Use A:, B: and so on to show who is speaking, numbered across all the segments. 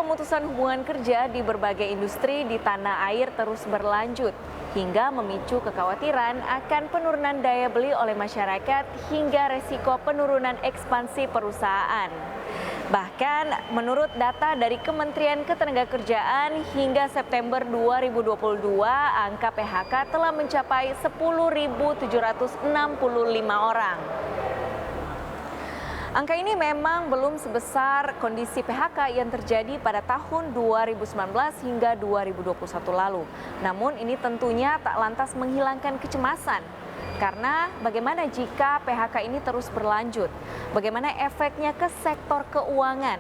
A: pemutusan hubungan kerja di berbagai industri di tanah air terus berlanjut, hingga memicu kekhawatiran akan penurunan daya beli oleh masyarakat hingga resiko penurunan ekspansi perusahaan. Bahkan menurut data dari Kementerian Ketenagakerjaan hingga September 2022, angka PHK telah mencapai 10.765 orang. Angka ini memang belum sebesar kondisi PHK yang terjadi pada tahun 2019 hingga 2021 lalu. Namun ini tentunya tak lantas menghilangkan kecemasan. Karena bagaimana jika PHK ini terus berlanjut? Bagaimana efeknya ke sektor keuangan?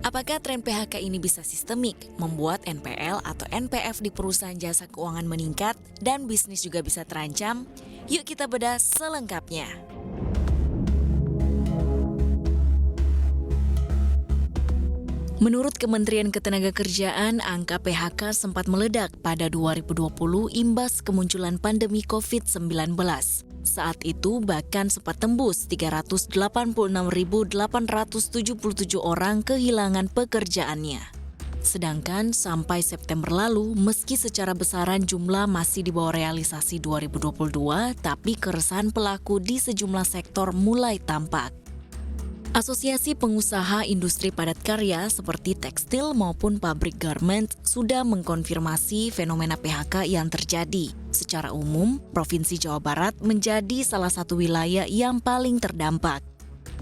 B: Apakah tren PHK ini bisa sistemik, membuat NPL atau NPF di perusahaan jasa keuangan meningkat dan bisnis juga bisa terancam? Yuk kita bedah selengkapnya. Menurut Kementerian Ketenagakerjaan, angka PHK sempat meledak pada 2020 imbas kemunculan pandemi COVID-19. Saat itu bahkan sempat tembus 386.877 orang kehilangan pekerjaannya. Sedangkan sampai September lalu, meski secara besaran jumlah masih di bawah realisasi 2022, tapi keresahan pelaku di sejumlah sektor mulai tampak. Asosiasi Pengusaha Industri Padat Karya seperti tekstil maupun pabrik garment sudah mengkonfirmasi fenomena PHK yang terjadi. Secara umum, Provinsi Jawa Barat menjadi salah satu wilayah yang paling terdampak.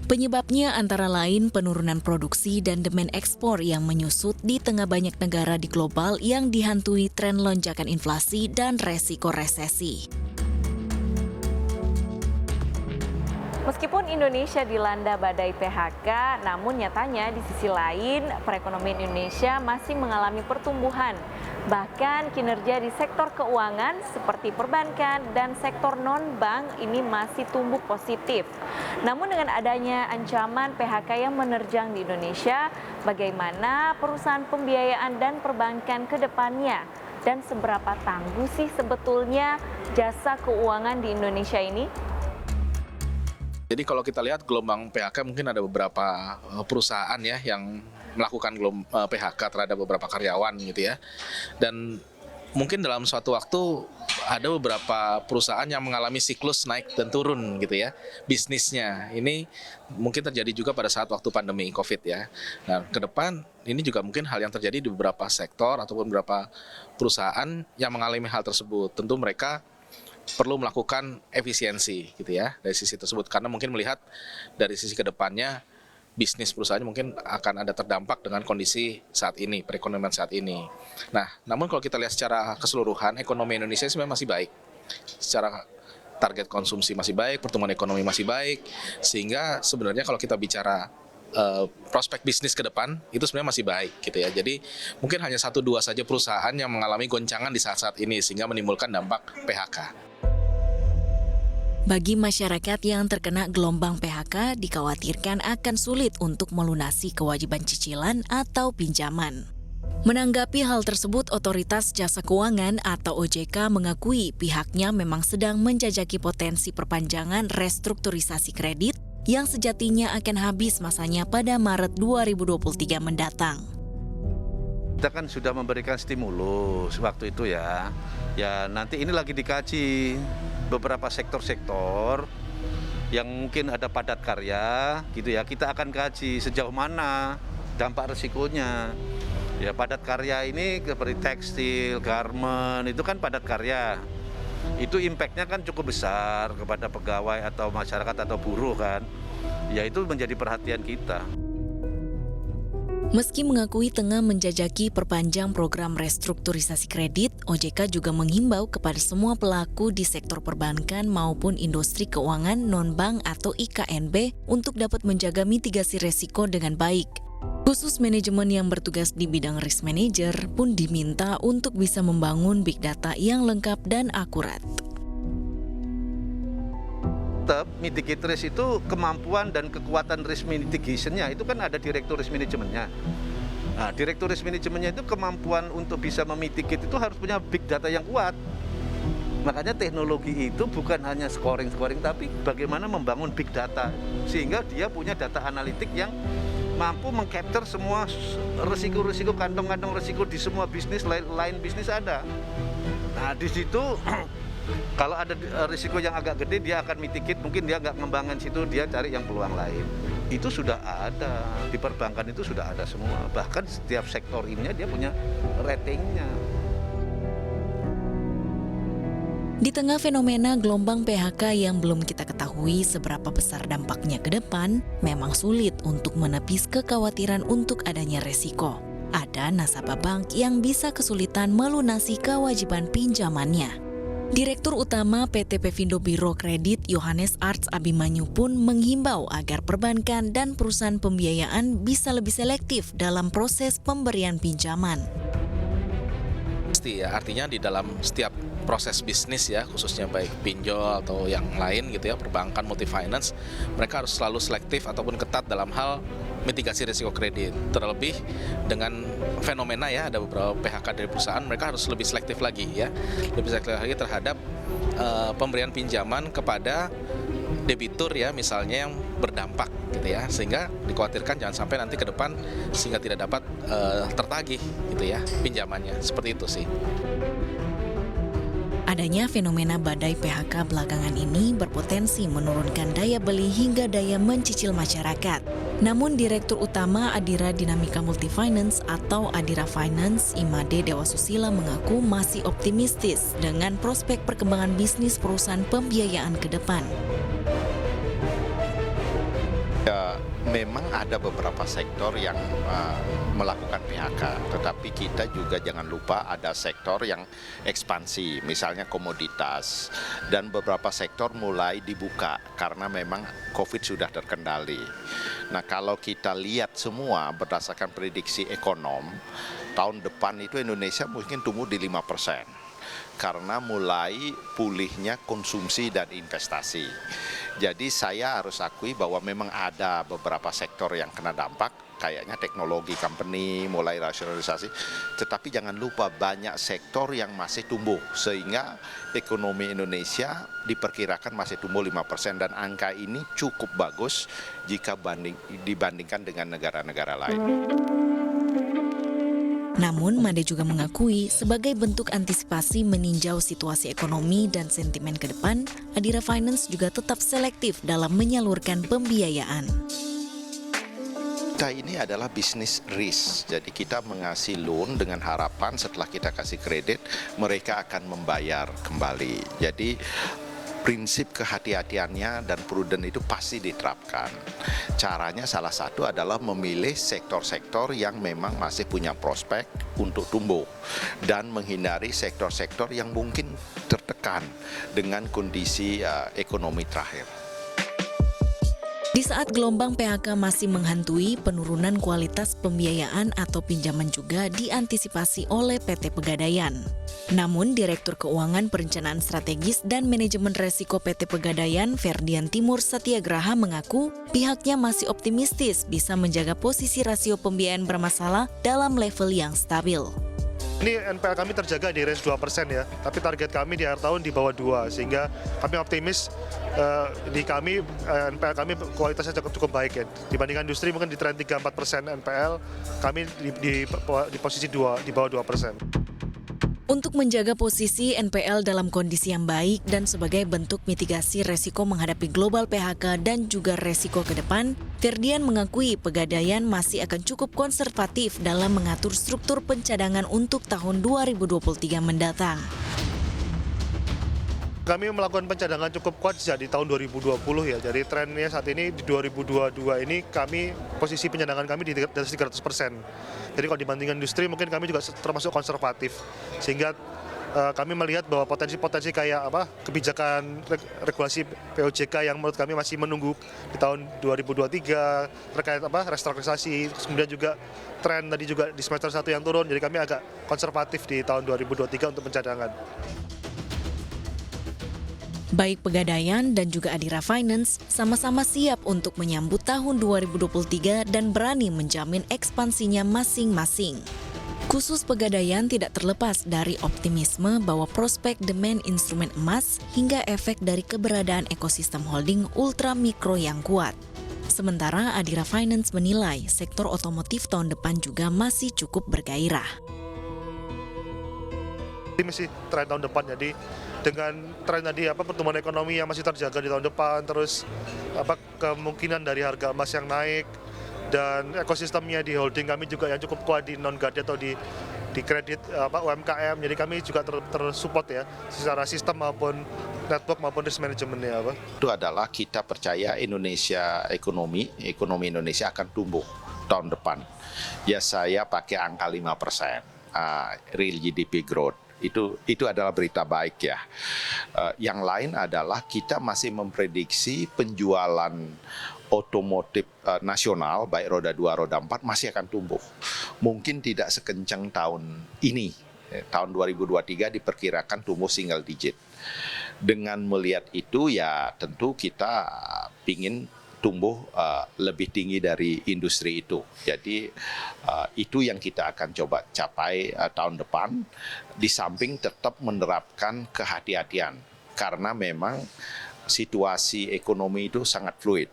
B: Penyebabnya antara lain penurunan produksi dan demand ekspor yang menyusut di tengah banyak negara di global yang dihantui tren lonjakan inflasi dan resiko resesi.
A: Meskipun Indonesia dilanda badai PHK, namun nyatanya di sisi lain perekonomian Indonesia masih mengalami pertumbuhan. Bahkan kinerja di sektor keuangan seperti perbankan dan sektor non-bank ini masih tumbuh positif. Namun dengan adanya ancaman PHK yang menerjang di Indonesia, bagaimana perusahaan pembiayaan dan perbankan ke depannya? Dan seberapa tangguh sih sebetulnya jasa keuangan di Indonesia ini?
C: Jadi kalau kita lihat gelombang PHK mungkin ada beberapa perusahaan ya yang melakukan PHK terhadap beberapa karyawan gitu ya. Dan mungkin dalam suatu waktu ada beberapa perusahaan yang mengalami siklus naik dan turun gitu ya bisnisnya. Ini mungkin terjadi juga pada saat waktu pandemi COVID ya. Nah ke depan ini juga mungkin hal yang terjadi di beberapa sektor ataupun beberapa perusahaan yang mengalami hal tersebut. Tentu mereka perlu melakukan efisiensi gitu ya dari sisi tersebut karena mungkin melihat dari sisi kedepannya bisnis perusahaannya mungkin akan ada terdampak dengan kondisi saat ini, perekonomian saat ini. Nah, namun kalau kita lihat secara keseluruhan ekonomi Indonesia sebenarnya masih baik. Secara target konsumsi masih baik, pertumbuhan ekonomi masih baik, sehingga sebenarnya kalau kita bicara prospek bisnis ke depan itu sebenarnya masih baik gitu ya. Jadi mungkin hanya 1-2 saja perusahaan yang mengalami goncangan di saat-saat ini sehingga menimbulkan dampak PHK.
B: Bagi masyarakat yang terkena gelombang PHK, dikhawatirkan akan sulit untuk melunasi kewajiban cicilan atau pinjaman. Menanggapi hal tersebut, Otoritas Jasa Keuangan atau OJK mengakui pihaknya memang sedang menjajaki potensi perpanjangan restrukturisasi kredit yang sejatinya akan habis masanya pada Maret 2023 mendatang.
D: Kita kan sudah memberikan stimulus waktu itu ya. Ya nanti ini lagi dikaji beberapa sektor-sektor yang mungkin ada padat karya gitu ya. Kita akan kaji sejauh mana dampak resikonya. Ya padat karya ini seperti tekstil, garment itu kan padat karya. Itu impact-nya kan cukup besar kepada pegawai atau masyarakat atau buruh kan. Ya itu menjadi perhatian kita.
B: Meski mengakui tengah menjajaki perpanjang program restrukturisasi kredit, OJK juga menghimbau kepada semua pelaku di sektor perbankan maupun industri keuangan non-bank atau IKNB untuk dapat menjaga mitigasi resiko dengan baik. Khusus manajemen yang bertugas di bidang risk manager pun diminta untuk bisa membangun big data yang lengkap dan akurat.
D: Tetap mitigate risk itu kemampuan dan kekuatan risk mitigation-nya itu kan ada direktur risk manajemennya. Nah, direktur risk manajemennya itu kemampuan untuk bisa memitigate itu harus punya big data yang kuat. Makanya teknologi itu bukan hanya scoring tapi bagaimana membangun big data sehingga dia punya data analitik yang mampu mengcapture semua resiko-resiko, kantong-kantong resiko di semua bisnis, lain bisnis ada. Nah di situ kalau ada risiko yang agak gede dia akan mitigate, mungkin dia nggak ngembangin situ, dia cari yang peluang lain. Itu sudah ada, di perbankan itu sudah ada semua. Bahkan setiap sektor ini dia punya ratingnya.
B: Di tengah fenomena gelombang PHK yang belum kita ketahui seberapa besar dampaknya ke depan, memang sulit untuk menepis kekhawatiran untuk adanya resiko. Ada nasabah bank yang bisa kesulitan melunasi kewajiban pinjamannya. Direktur Utama PT Pevindo Biro Kredit Yohanes Arts Abimanyu pun menghimbau agar perbankan dan perusahaan pembiayaan bisa lebih selektif dalam proses pemberian pinjaman.
C: Pasti ya, artinya di dalam setiap proses bisnis ya, khususnya baik pinjol atau yang lain gitu ya, perbankan, multi-finance, mereka harus selalu selektif ataupun ketat dalam hal mitigasi risiko kredit. Terlebih dengan fenomena ya, ada beberapa PHK dari perusahaan, mereka harus lebih selektif lagi ya, lebih selektif lagi terhadap pemberian pinjaman kepada debitur ya, misalnya yang berdampak gitu ya, sehingga dikhawatirkan jangan sampai nanti ke depan sehingga tidak dapat tertagih gitu ya pinjamannya, seperti itu sih.
B: Adanya fenomena badai PHK belakangan ini berpotensi menurunkan daya beli hingga daya mencicil masyarakat. Namun Direktur Utama Adira Dinamika Multifinance atau Adira Finance, Imade Dewa Susila mengaku masih optimistis dengan prospek perkembangan bisnis perusahaan pembiayaan ke depan.
E: Ya, memang ada beberapa sektor yang melakukan PHK, tetapi kita juga jangan lupa ada sektor yang ekspansi, misalnya komoditas, dan beberapa sektor mulai dibuka karena memang COVID sudah terkendali. Nah, kalau kita lihat semua berdasarkan prediksi ekonom, tahun depan itu Indonesia mungkin tumbuh di 5%. Karena mulai pulihnya konsumsi dan investasi. Jadi saya harus akui bahwa memang ada beberapa sektor yang kena dampak, kayaknya teknologi company mulai rasionalisasi, tetapi jangan lupa banyak sektor yang masih tumbuh, sehingga ekonomi Indonesia diperkirakan masih tumbuh 5% dan angka ini cukup bagus jika dibandingkan dengan negara-negara lain.
B: Namun, Made juga mengakui sebagai bentuk antisipasi meninjau situasi ekonomi dan sentimen ke depan, Adira Finance juga tetap selektif dalam menyalurkan pembiayaan.
E: Kita ini adalah bisnis risk, jadi kita mengasih loan dengan harapan setelah kita kasih kredit, mereka akan membayar kembali. Jadi prinsip kehati-hatiannya dan prudent itu pasti diterapkan. Caranya salah satu adalah memilih sektor-sektor yang memang masih punya prospek untuk tumbuh dan menghindari sektor-sektor yang mungkin tertekan dengan kondisi ekonomi terakhir.
B: Di saat gelombang PHK masih menghantui, penurunan kualitas pembiayaan atau pinjaman juga diantisipasi oleh PT Pegadaian. Namun, Direktur Keuangan Perencanaan Strategis dan Manajemen Resiko PT Pegadaian, Ferdian Timur Satyagraha mengaku pihaknya masih optimistis bisa menjaga posisi rasio pembiayaan bermasalah dalam level yang stabil.
F: Ini NPL kami terjaga di range 2% ya, tapi target kami di akhir tahun di bawah 2, sehingga kami optimis di kami NPL kami kualitasnya cukup baik ya. Dibandingkan industri mungkin di tren 3-4% NPL, kami di posisi 2, di bawah 2%.
B: Untuk menjaga posisi NPL dalam kondisi yang baik dan sebagai bentuk mitigasi resiko menghadapi global PHK dan juga resiko ke depan, Ferdian mengakui Pegadaian masih akan cukup konservatif dalam mengatur struktur pencadangan untuk tahun 2023 mendatang.
F: Kami melakukan pencadangan cukup kuat sejak di tahun 2020 ya. Jadi trennya saat ini di 2022 ini kami posisi pencadangan kami di atas 300%. Jadi kalau dibandingkan industri mungkin kami juga termasuk konservatif. Sehingga kami melihat bahwa potensi-potensi kayak kebijakan regulasi POJK yang menurut kami masih menunggu di tahun 2023 terkait restrukturisasi, kemudian juga tren tadi juga di semester 1 yang turun. Jadi kami agak konservatif di tahun 2023 untuk pencadangan.
B: Baik Pegadaian dan juga Adira Finance sama-sama siap untuk menyambut tahun 2023 dan berani menjamin ekspansinya masing-masing. Khusus Pegadaian tidak terlepas dari optimisme bahwa prospek demand instrumen emas hingga efek dari keberadaan ekosistem holding ultra mikro yang kuat. Sementara Adira Finance menilai sektor otomotif tahun depan juga masih cukup bergairah.
F: Ini masih tren tahun depan, jadi dengan tren tadi pertumbuhan ekonomi yang masih terjaga di tahun depan, terus kemungkinan dari harga emas yang naik, dan ekosistemnya di holding kami juga yang cukup kuat di non-gadget atau di kredit UMKM, jadi kami juga tersupport ya secara sistem maupun network maupun risk manajemennya.
E: Itu adalah kita percaya ekonomi Indonesia akan tumbuh tahun depan. Ya saya pakai angka 5%, real GDP growth. Itu adalah berita baik ya. Yang lain adalah kita masih memprediksi penjualan otomotif nasional, baik roda 2, roda 4 masih akan tumbuh. Mungkin tidak sekencang tahun ini. Tahun 2023 diperkirakan tumbuh single digit. Dengan melihat itu ya tentu kita ingin tumbuh lebih tinggi dari industri itu. Jadi itu yang kita akan coba capai tahun depan, di samping tetap menerapkan kehati-hatian. Karena memang situasi ekonomi itu sangat fluid.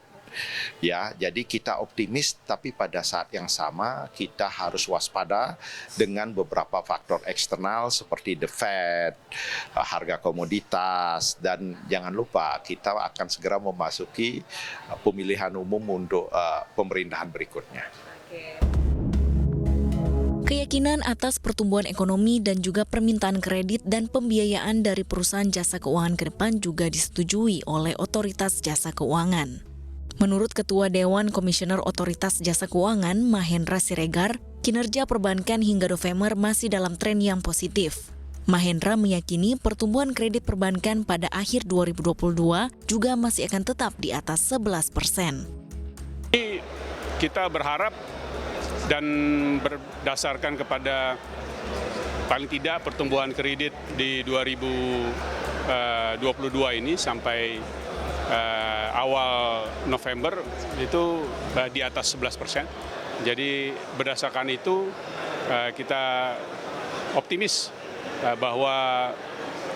E: Ya, jadi kita optimis, tapi pada saat yang sama kita harus waspada dengan beberapa faktor eksternal seperti the Fed, harga komoditas, dan jangan lupa kita akan segera memasuki pemilihan umum untuk pemerintahan berikutnya.
B: Keyakinan atas pertumbuhan ekonomi dan juga permintaan kredit dan pembiayaan dari perusahaan jasa keuangan ke depan juga disetujui oleh Otoritas Jasa Keuangan. Menurut Ketua Dewan Komisioner Otoritas Jasa Keuangan, Mahendra Siregar, kinerja perbankan hingga November masih dalam tren yang positif. Mahendra meyakini pertumbuhan kredit perbankan pada akhir 2022 juga masih akan tetap di atas 11%.
G: Kita berharap dan berdasarkan kepada paling tidak pertumbuhan kredit di 2022 ini sampai awal November itu di atas 11%. Jadi berdasarkan itu kita optimis bahwa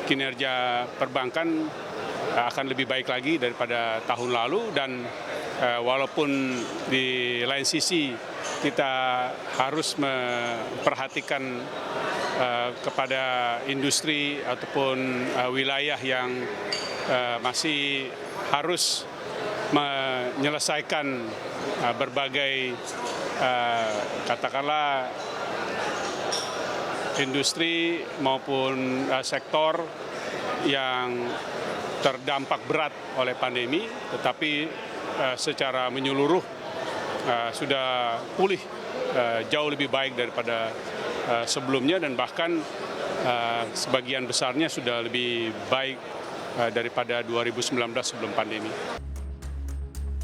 G: kinerja perbankan akan lebih baik lagi daripada tahun lalu, dan walaupun di lain sisi kita harus memperhatikan kepada industri ataupun wilayah yang masih harus menyelesaikan berbagai katakanlah industri maupun sektor yang terdampak berat oleh pandemi, tetapi secara menyeluruh sudah pulih jauh lebih baik daripada sebelumnya, dan bahkan sebagian besarnya sudah lebih baik daripada 2019 sebelum pandemi.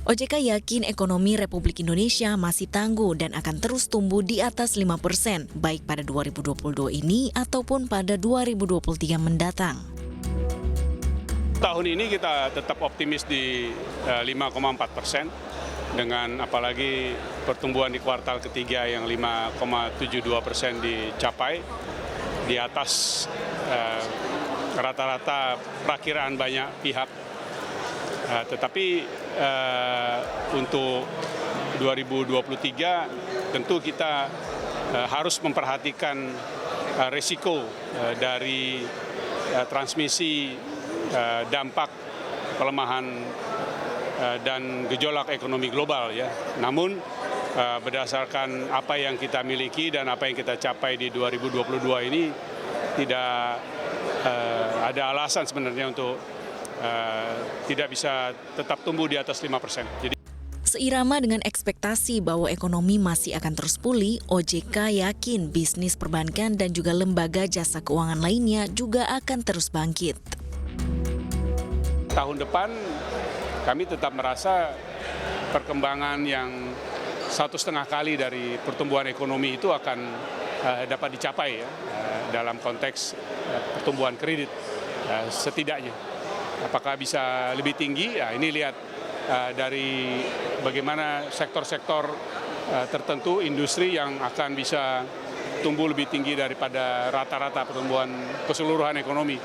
B: OJK yakin ekonomi Republik Indonesia masih tangguh dan akan terus tumbuh di atas 5%, baik pada 2022 ini ataupun pada 2023 mendatang.
G: Tahun ini kita tetap optimis di 5,4%, dengan apalagi pertumbuhan di kuartal ketiga yang 5,72% dicapai, di atas rata-rata perakiraan banyak pihak. Tetapi untuk 2023 tentu kita harus memperhatikan risiko dari transmisi dampak pelemahan dan gejolak ekonomi global ya. Namun berdasarkan apa yang kita miliki dan apa yang kita capai di 2022 ini, tidak ada alasan sebenarnya untuk tidak bisa tetap tumbuh di atas 5%. Jadi,
B: seirama dengan ekspektasi bahwa ekonomi masih akan terus pulih, OJK yakin bisnis perbankan dan juga lembaga jasa keuangan lainnya juga akan terus bangkit.
G: tahun depan kami tetap merasa perkembangan yang 1,5 kali dari pertumbuhan ekonomi itu akan dapat dicapai ya, dalam konteks pertumbuhan kredit setidaknya. Apakah bisa lebih tinggi? Ya, ini lihat dari bagaimana sektor-sektor tertentu industri yang akan bisa tumbuh lebih tinggi daripada rata-rata pertumbuhan keseluruhan ekonomi.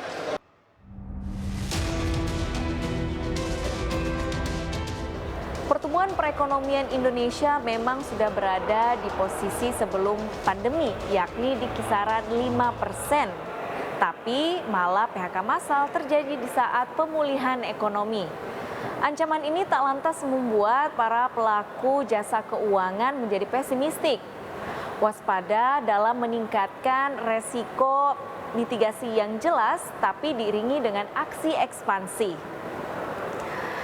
A: Pertumbuhan pertumbuhan perekonomian Indonesia memang sudah berada di posisi sebelum pandemi, yakni di kisaran 5%. Tapi malah PHK massal terjadi di saat pemulihan ekonomi. Ancaman ini tak lantas membuat para pelaku jasa keuangan menjadi pesimistik. Waspada dalam meningkatkan resiko mitigasi yang jelas, tapi diiringi dengan aksi ekspansi.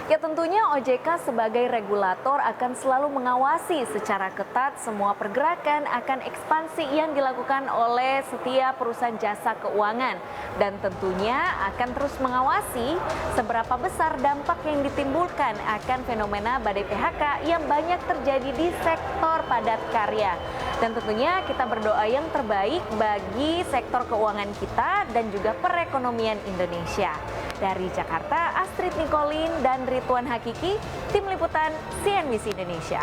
A: Ya tentunya OJK sebagai regulator akan selalu mengawasi secara ketat semua pergerakan akan ekspansi yang dilakukan oleh setiap perusahaan jasa keuangan. Dan tentunya akan terus mengawasi seberapa besar dampak yang ditimbulkan akan fenomena badai PHK yang banyak terjadi di sektor padat karya. Dan tentunya kita berdoa yang terbaik bagi sektor keuangan kita dan juga perekonomian Indonesia. Dari Jakarta, Astrid Nikolin dan Ridwan Hakiki, Tim Liputan CNBC Indonesia.